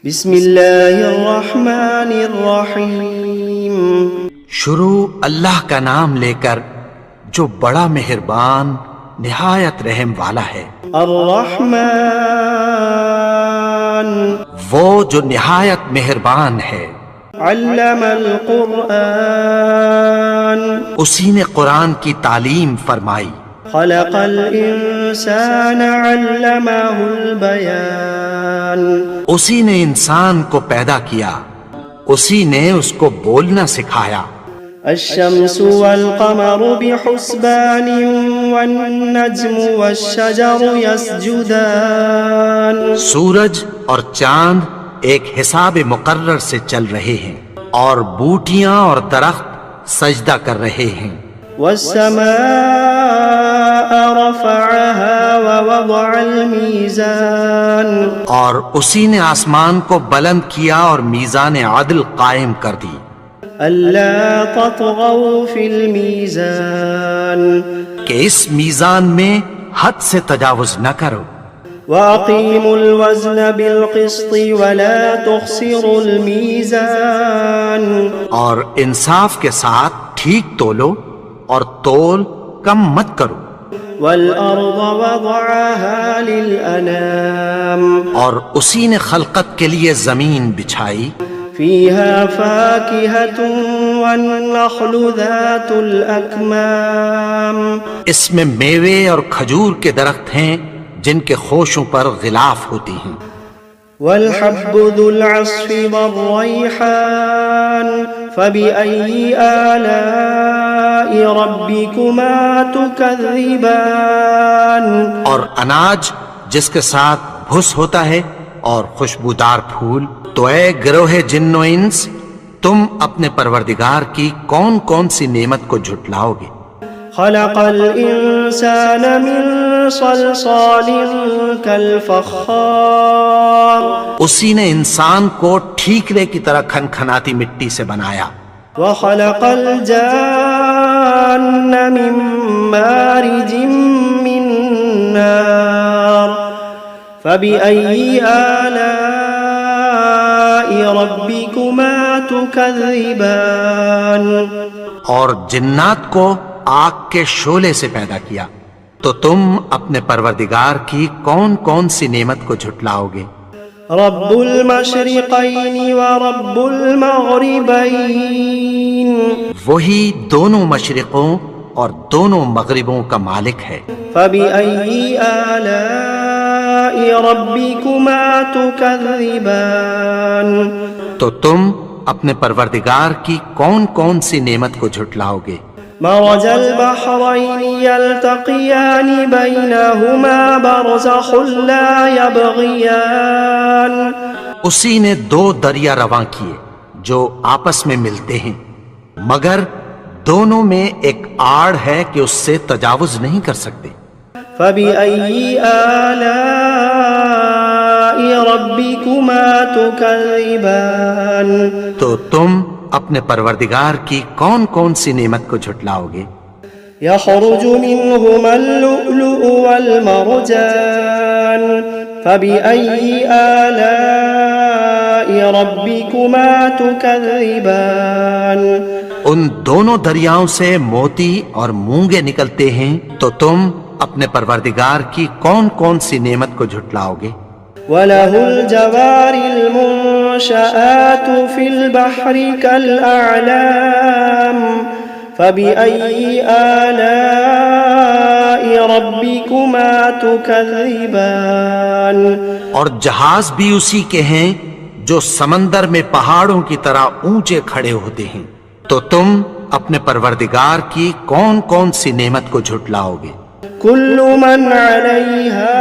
بسم اللہ الرحمن الرحیم۔ شروع اللہ کا نام لے کر جو بڑا مہربان نہایت رحم والا ہے۔ الرحمن وہ جو نہایت مہربان ہے۔ علم القرآن اسی نے قرآن کی تعلیم فرمائی۔ خلق الانسان علمہ البیان اسی نے انسان کو پیدا کیا، اسی نے اس کو بولنا سکھایا۔ الشمس والقمر بحسبان والنجم والشجر يسجدان سورج اور چاند ایک حساب مقرر سے چل رہے ہیں، اور بوٹیاں اور درخت سجدہ کر رہے ہیں۔ والسماء رفعها ووضع الميزان اور اسی نے آسمان کو بلند کیا اور میزان عدل قائم کر دی۔ ألا تطغوا في الميزان کہ اس میزان میں حد سے تجاوز نہ کرو۔ وأقيموا الوزن بالقسط ولا تخسروا الميزان اور انصاف کے ساتھ ٹھیک تولو اور تول کم مت کرو۔ والأرض وضعها للأنام اور اسی نے خلقت کے لیے زمین بچھائی، فيها فاكهة والنخل ذات الأكمام اس میں میوے اور کھجور کے درخت ہیں جن کے خوشوں پر غلاف ہوتی ہیں۔ والحب ذو العصف والريحان فبأي آلاء ربكما تكذبان اور اناج جس کے ساتھ بھس ہوتا ہے اور خوشبودار پھول، تو اے گروہ جن و انس، تم اپنے پروردگار کی کون کون سی نعمت کو جھٹلاؤ گے؟ خلق الإنسان من صلصال كالفخار اسی نے انسان کو ٹھیکرے کی طرح کھنکھناتی مٹی سے بنایا۔ وخلق الجان من مارج من نار فبأي آلاء ربكما تكذبان اور جنات کو آگ کے شعلے سے پیدا کیا، تو تم اپنے پروردگار کی کون کون سی نعمت کو جھٹلاؤ گے؟ رب المشرقین ورب المغربین وہی دونوں مشرقوں اور دونوں مغربوں کا مالک ہے۔ فبأي آلاء ربكما تكذبان تو تم اپنے پروردگار کی کون کون سی نعمت کو جھٹلاؤ گے؟ مرج البحرين يلتقيان بينهما برزخ لا يبغيان اسی نے دو دریا رواں کیے جو آپس میں ملتے ہیں، مگر دونوں میں ایک آڑ ہے کہ اس سے تجاوز نہیں کر سکتے۔ فبأي آلاء ربكما تكذبان تو تم اپنے پروردگار کی کون کون سی نعمت کو جھٹلاؤ گے؟ يخرج منهما اللؤلؤ والمرجان فبأي آلاء ربكما تكذبان ان دونوں دریاؤں سے موتی اور مونگے نکلتے ہیں، تو تم اپنے پروردگار کی کون کون سی نعمت کو جھٹلاؤ گے؟ وَلَهُ الْجَوَارِ الْمُنشَآتُ فِي الْبَحْرِ كَالْأَعْلَامِ فَبِأَيِّ آلَاءِ رَبِّكُمَا تُكَذِّبَانِ اور جہاز بھی اسی کے ہیں جو سمندر میں پہاڑوں کی طرح اونچے کھڑے ہوتے ہیں، تو تم اپنے پروردگار کی کون کون سی نعمت کو جھٹلاؤ گے؟ كل من عليها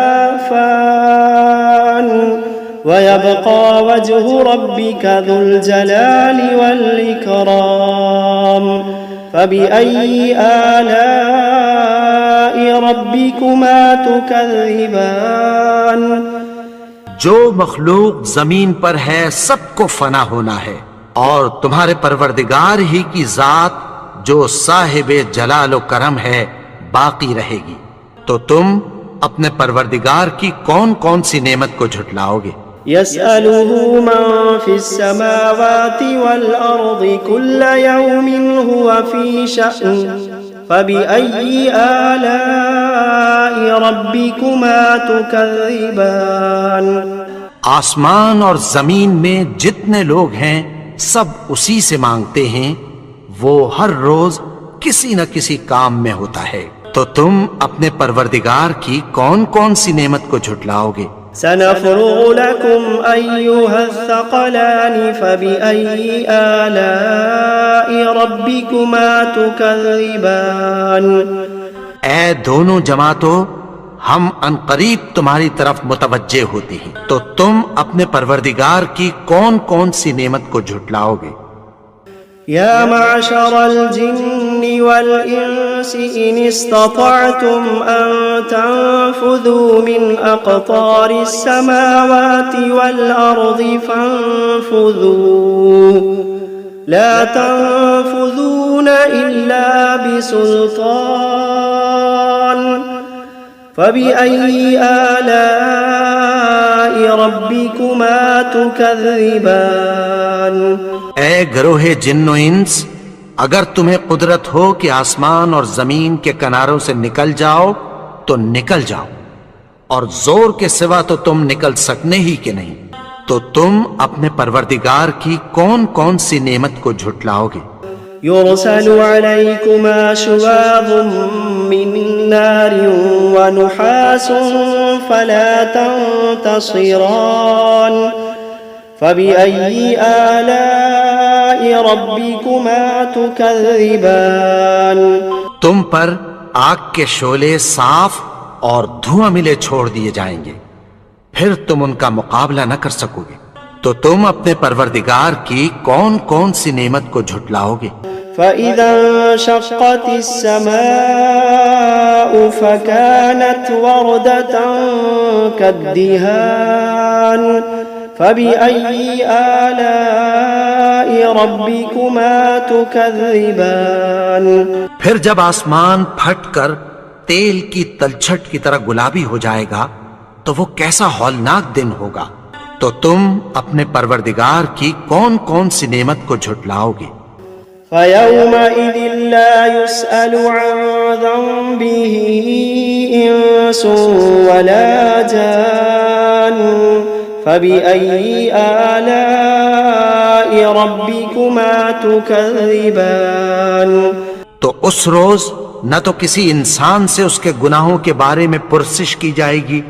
فان ويبقى وجه ربك ذو الجلال والإكرام فبأي آلاء ربكما تكذبان جو مخلوق زمین پر ہے سب کو فنا ہونا ہے، اور تمہارے پروردگار ہی کی ذات جو صاحب جلال و کرم ہے باقی رہے گی، تو تم اپنے پروردگار کی کون کون سی نعمت کو جھٹلاؤ گے؟ يسأله من في السماوات والأرض كل يوم هو في شأن فبأي آلاء ربكما تكذبان آسمان اور زمین میں جتنے لوگ ہیں سب اسی سے مانگتے ہیں، وہ ہر روز کسی نہ کسی کام میں ہوتا ہے، تو تم اپنے پروردگار کی کون کون سی نعمت کو جھٹلاؤ گے؟ سنفرغ لكم أيها الثقلان فبأي آلاء ربكما تكذبان اے دونوں جماعتوں، ہم عنقریب تمہاری طرف متوجہ ہوتے ہیں، تو تم اپنے پروردگار کی کون کون سی نعمت کو جھٹلاؤ گے؟ يا معشر الجن والإنس إن استطعتم أن تنفذوا من أقطار السماوات والأرض فانفذوا لا تنفذون إلا بسلطان فبأي آلاء ربكما تكذبان اے گروہ جن و انس، اگر تمہیں قدرت ہو کہ آسمان اور زمین کے کناروں سے نکل جاؤ تو نکل جاؤ، اور زور کے سوا تو تم نکل سکنے ہی کہ نہیں، تو تم اپنے پروردگار کی کون کون سی نعمت کو جھٹلاؤ گے؟ يرسل عليكما شواظ من نار ونحاس فلا تنتصران فبأي آلاء ربكما تكذبان تم پر آگ کے شعلے صاف اور دھواں ملے چھوڑ دیے جائیں گے، پھر تم ان کا مقابلہ نہ کر سکو گے، تو تم اپنے پروردگار کی کون کون سی نعمت کو جھٹلاؤ گے؟ فإذا انشقت السماء فكانت وردة كالدهان فبأي آلاء ربكما تكذبان پھر جب آسمان پھٹ کر تیل کی تلچھٹ کی طرح گلابی ہو جائے گا تو وہ کیسا ہولناک دن ہوگا، تو تم اپنے پروردگار کی کون کون سی نعمت کو جھٹلاؤ گے؟ فيومئذ لا يسأل عن ذنبه إنس ولا جان فبأي آلاء ربكما تكذبان تو اس روز نہ تو کسی انسان سے اس کے گناہوں کے بارے میں پرسش کی جائے گی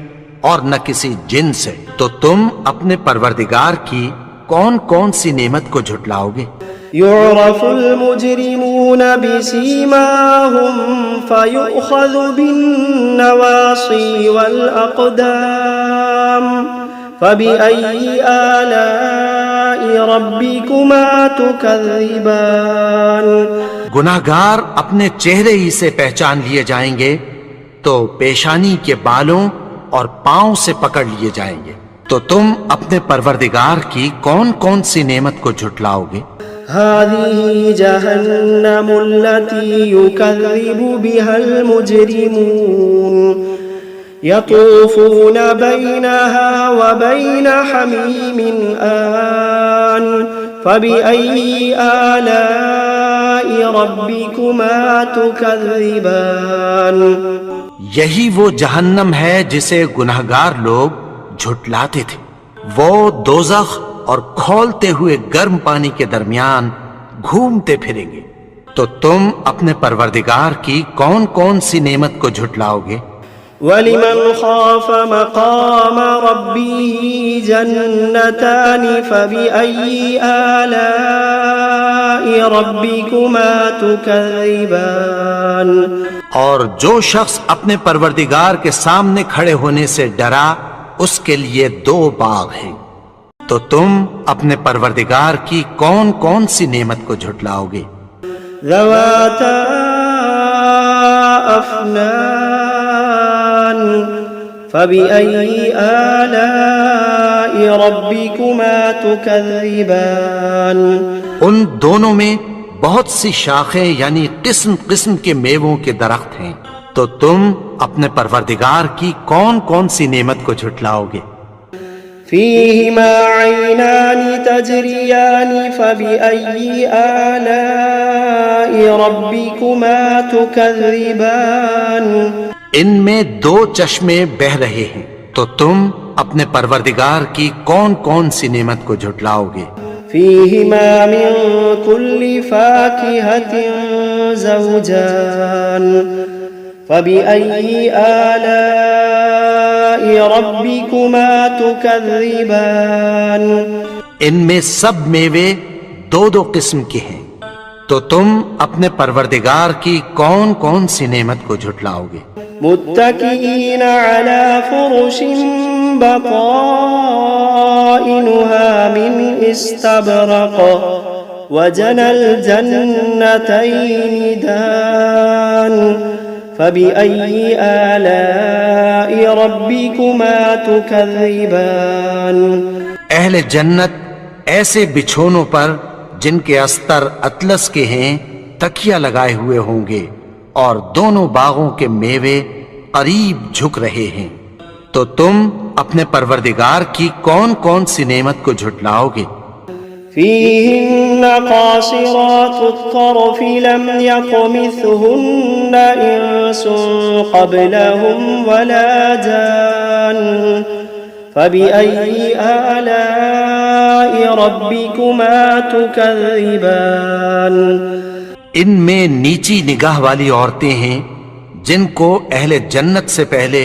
اور نہ کسی جن سے، تو تم اپنے پروردگار کی کون کون سی نعمت کو جھٹلاؤ گے؟ يعرف المجرمون بسيماهم فيؤخذ بالنواصي والأقدام فبأي آلاء ربكما تكذبان گناہگار اپنے چہرے ہی سے پہچان لیے جائیں گے تو پیشانی کے بالوں اور پاؤں سے پکڑ لیے جائیں گے، تو تم اپنے پروردگار کی کون کون سی نعمت کو جھٹلاؤ گے؟ هذه جهنم التي يكذب بها المجرمون يطوفون بينها وبين حميم آن فبأي آلاء ربكما تكذبان یہی وہ جہنم ہے جسے گناہگار لوگ جھٹلاتے تھے، وہ دوزخ اور کھولتے ہوئے گرم پانی کے درمیان گھومتے پھریں گے، تو تم اپنے پروردگار کی کون کون سی نعمت کو جھٹلاؤ گے؟ وَلِمَنْ خَافَ مَقَامَ رَبِّهِ جَنَّتَانِ فَبِأَيِّ آلَاءِ رَبِّكُمَا تُكَذِّبَانِ اور جو شخص اپنے پروردگار کے سامنے کھڑے ہونے سے ڈرا اس کے لیے دو باغ ہیں، تو تم اپنے پروردگار کی کون کون سی نعمت کو جھٹلاؤ گے؟ ذواتا افنان فبأي آلاء ربكما تكذبان ان دونوں میں بہت سی شاخیں یعنی قسم قسم کے میووں کے درخت ہیں، تو تم اپنے پروردگار کی کون کون سی نعمت کو جھٹلاؤ گے؟ فيهما عينان تجريان فبأي آلاء ربكما تكذبان ان میں دو چشمے بہ رہے ہیں، تو تم اپنے پروردگار کی کون کون سی نعمت کو جھٹلاؤ گے؟ فيهما من كل فاكهة زوجان فبأي آلاء ربكما تكذبان ان میں سب میوے دو دو قسم کے ہیں، تو تم اپنے پروردگار کی کون کون سی نعمت کو جھٹلاؤ گے؟ متكئين على فرش بطائنها من استبرق وجنى الجنتين دان فبأي آلاء ربكما تكذبان اہل جنت ایسے بچھونوں پر جن کے استر اطلس کے ہیں تکیہ لگائے ہوئے ہوں گے، اور دونوں باغوں کے میوے قریب جھک رہے ہیں، تو تم اپنے پروردگار کی کون کون سی نعمت کو جھٹلاؤ گے؟ فيهن قاصرات الطرف لم يطمثهن إنس قبلهم ولا جان فبأي آلاء ربكما تكذبان ان میں نیچی نگاہ والی عورتیں ہیں جن کو اہل جنت سے پہلے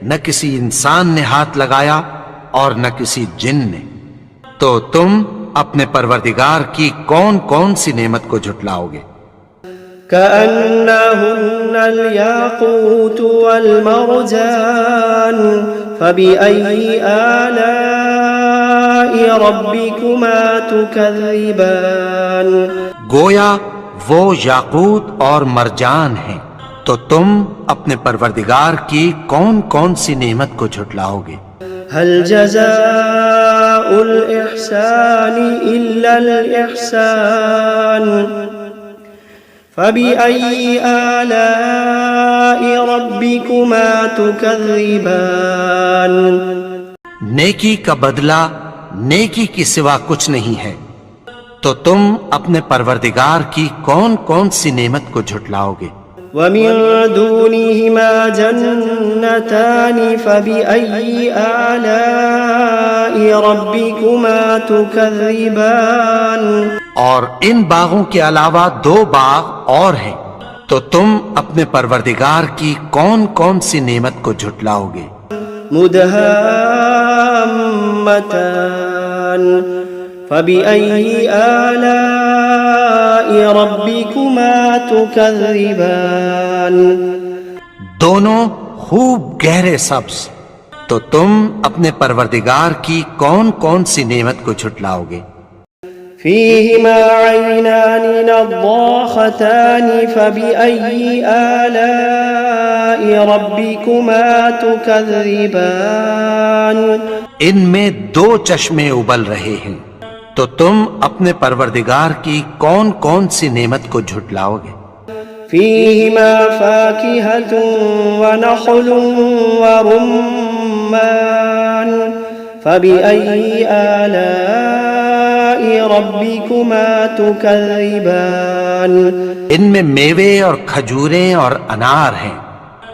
نہ کسی انسان نے ہاتھ لگایا اور نہ کسی جن نے، تو تم اپنے پروردگار کی کون کون سی نعمت کو جھٹلاؤ گے؟ كأنهن الياقوت والمرجان فبأي آلاء ربكما تكذبان گویا وہ یاقوت اور مرجان ہیں، تو تم اپنے پروردگار کی کون کون سی نعمت کو جھٹلاؤ گے؟ هل جزاء الإحسان إلا الإحسان فبأي آلاء ربكما تكذبان نیکی کا بدلہ نیکی کی سوا کچھ نہیں ہے، تو تم اپنے پروردگار کی کون کون سی نعمت کو جھٹلاؤ گے؟ ومن دونهما جنتان فبأي آلاء ربكما تكذبان اور ان باغوں کے علاوہ دو باغ اور ہیں، تو تم اپنے پروردگار کی کون کون سی نعمت کو جھٹلاؤ گے؟ مدهامتان فبأي آلاء ربكما تكذبان دونوں خوب گہرے سبز، تو تم اپنے پروردگار کی کون کون سی نعمت کو جھٹلاؤ گے؟ فيهما عينان نضاختان فبأي آلاء ربكما تكذبان ان میں دو چشمے ابل رہے ہیں، تو تم اپنے پروردگار کی کون کون سی نعمت کو جھٹلاؤ گے؟ فيهما فاكهة ونخل ورمان فبأي آلاء ربكما تكذبان ان میں میوے اور کھجوریں اور انار ہیں،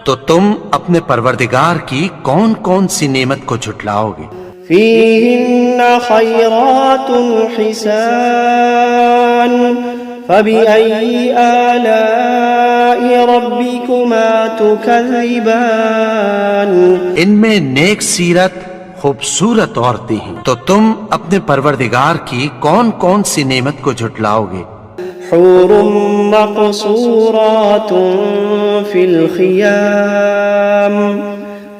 تو تم اپنے پروردگار کی کون کون سی نعمت کو جھٹلاؤ گے؟ فيهن خيرات حسان فبأي آلاء ربكما تكذبان ان میں نیک سیرت خوبصورت عورتیں ہیں، تو تم اپنے پروردگار کی کون کون سی نعمت کو جھٹلاؤ گے؟ حور مقصورات في الخيام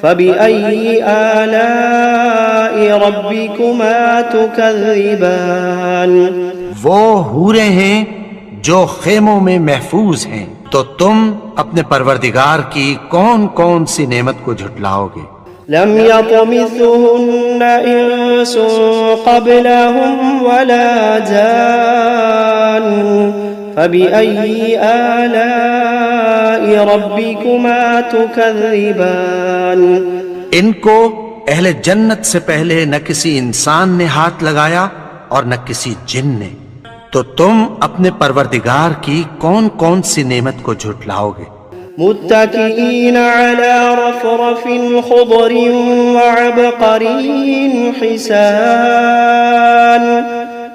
فبأي آلاء ربكما تكذبان وہ حوریں ہیں جو خیموں میں محفوظ ہیں، تو تم اپنے پروردگار کی کون کون سی نعمت کو جھٹلاؤ گے؟ لم يطمثهن إنس قبلهم ولا جان فبأي آلاء ربكما تكذبان ان کو اہل جنت سے پہلے نہ کسی انسان نے ہاتھ لگایا اور نہ کسی جن نے، تو تم اپنے پروردگار کی کون کون سی نعمت کو جھٹلاؤ گے؟ متكئين على رفرف خضر وعبقري حسان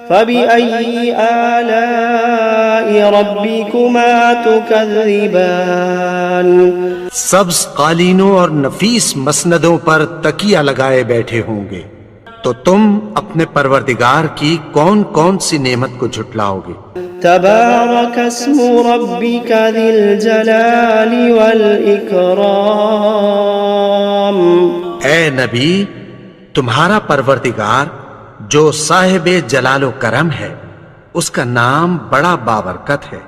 فبأي آلاء ربكما تكذبان سبز قالینوں اور نفیس مسندوں پر تکیہ لگائے بیٹھے ہوں گے، تو تم اپنے پروردگار کی کون کون سی نعمت کو جھٹلاؤ گے؟ تبارك اسم ربك ذي الجلال والإكرام اے نبی، تمہارا پروردگار جو صاحب جلال و کرم ہے، اس کا نام بڑا بابرکت ہے۔